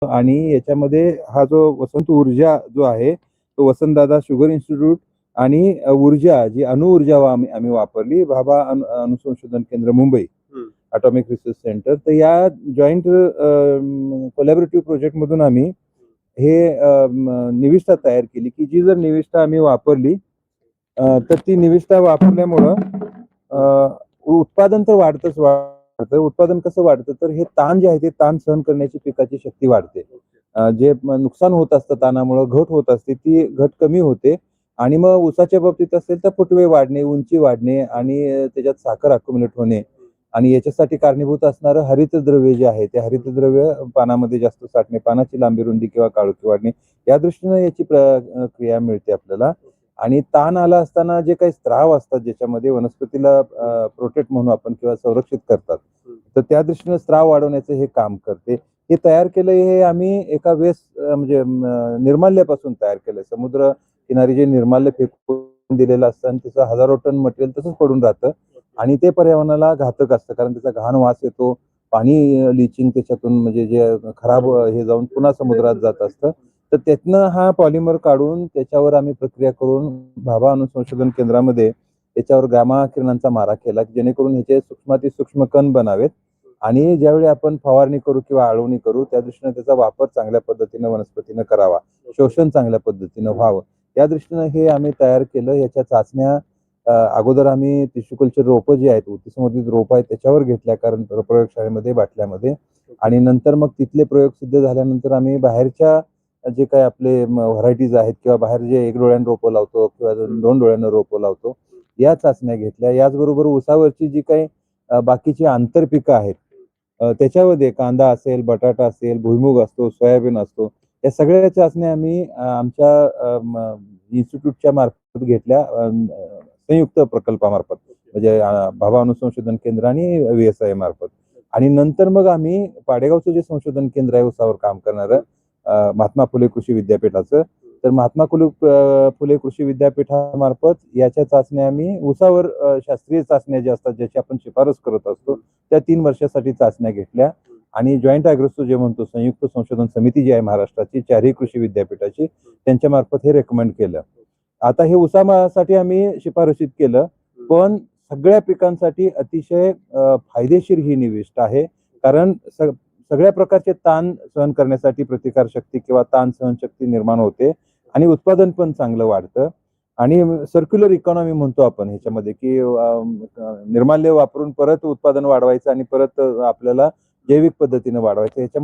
आणि याच्यामध्ये हा जो वसंत ऊर्जा जो आहे तो वसंतदादा शुगर इन्स्टिट्यूट आणि ऊर्जा जी अणुऊर्जा आम्ही आम्ही वापरली भाभा अणुसंशोधन केंद्र मुंबई ॲटॉमिक रिसर्च सेंटर. तर या जॉइंट कोलॅबोरेटिव्ह प्रोजेक्टमधून आम्ही हे निविष्ठा तयार केली की जी जर निविष्ठा आम्ही वापरली तर ती निविष्ठा वापरल्यामुळं उत्पादन तर वाढतं. उत्पादन कसं वाढतं तर हे ताण जे आहे ते ताण सहन करण्याची पिकाची शक्ती वाढते. जे नुकसान होत असतं ताणामुळं घट होत असते ती घट कमी होते आणि मग ऊसाच्या बाबतीत असेल तर फुटवे वाढणे, उंची वाढणे आणि त्याच्यात साखर अक्युमुलेट होणे आणि याच्यासाठी कारणीभूत असणारं हरितद्रव्य जे आहे ते हरितद्रव्य पानामध्ये जास्त साठणे, पानाची लांबी रुंदी किंवा काळोखी वाढणे या दृष्टीनं याची क्रिया मिळते आपल्याला. आणि ताण आला असताना जे काही स्त्राव असतात ज्याच्यामध्ये वनस्पतीला प्रोटेक्ट म्हणून आपण किंवा संरक्षित करतात, तर त्या दृष्टीने स्त्राव वाढवण्याचं हे काम करते. हे तयार केलं हे आम्ही एका म्हणजे निर्माल्यापासून तयार केलंय. समुद्र किनारी जे निर्माल्य फेकून दिलेलं असतं आणि त्याचं हजारो टन मटेरियल तसंच पडून राहतं आणि ते पर्यावरणाला घातक असतं कारण त्याचा घाण वास येतो. पाणी लिचिंग त्याच्यातून म्हणजे जे खराब हे जाऊन पुन्हा समुद्रात जात असतं. तर त्यातनं हा पॉलिमर काढून त्याच्यावर आम्ही प्रक्रिया करून भाभा अणुसंशोधन केंद्रामध्ये त्याच्यावर गामा किरणांचा मारा केला जेणेकरून ह्याचे सूक्ष्म कण बनावेत आणि ज्यावेळी आपण फवारणी करू किंवा आळवणी करू त्या दृष्टीने त्याचा वापर चांगल्या पद्धतीनं वनस्पतीनं करावा, शोषण चांगल्या पद्धतीनं व्हावं या दृष्टीनं हे आम्ही तयार केलं. याच्या चाचण्या अगोदर आम्ही टिश्यू कल्चर रोपं जी आहेत ऊतीसंवर्धित रोपं आहेत त्याच्यावर घेतल्या कारण प्रयोगशाळेमध्ये बाटल्यामध्ये आणि नंतर मग तिथले प्रयोग सिद्ध झाल्यानंतर आम्ही बाहेरच्या जे काही आपले व्हरायटीज आहेत किंवा बाहेर जे 1 डोळ्यानं रोपं लावतो किंवा 2 डोळ्यानं रोपं लावतो या चाचण्या घेतल्या. याचबरोबर ऊसावरची जी काही बाकीची आंतरपिकं आहेत त्याच्यामध्ये कांदा असेल, बटाटा असेल, भुईमूग असतो, सोयाबीन असतो. या सगळ्या चाचण्या आम्ही आमच्या इन्स्टिट्यूटच्या मार्फत घेतल्या संयुक्त प्रकल्पामार्फत म्हणजे भाभा अणुसंशोधन केंद्र आणि व्ही-एस-आय मार्फत. आणि नंतर मग आम्ही पाडेगावचं जे संशोधन केंद्र आहे ऊसावर काम करणारं महात्मा फुले कृषी विद्यापीठाचं. तर महात्मा फुले कृषी विद्यापीठामार्फत याच्या चाचण्या आम्ही ऊसावर शास्त्रीय चाचण्या ज्या असतात ज्याची आपण शिफारस करत असतो त्या 3 वर्षासाठी चाचण्या घेतल्या आणि जॉइंट ॲग्रोस्टो जे म्हणतो संयुक्त संशोधन समिती जी आहे महाराष्ट्राची 4ही कृषी विद्यापीठाची त्यांच्यामार्फत हे रेकमेंड केलं. आता हे ऊसासाठी आम्ही शिफारसीत केलं, पण सगळ्या पिकांसाठी अतिशय फायदेशीर ही निविष्ठा आहे. कारण सगळ्या प्रकारचे ताण सहन करण्यासाठी प्रतिकारशक्ती किंवा ताण सहनशक्ती निर्माण होते आणि उत्पादन पण चांगलं वाढतं आणि सर्क्युलर इकॉनॉमी म्हणतो आपण ह्याच्यामध्ये की निर्माल्य वापरून परत उत्पादन वाढवायचं आणि परत आपल्याला जैविक पद्धतीने वाढवायचं.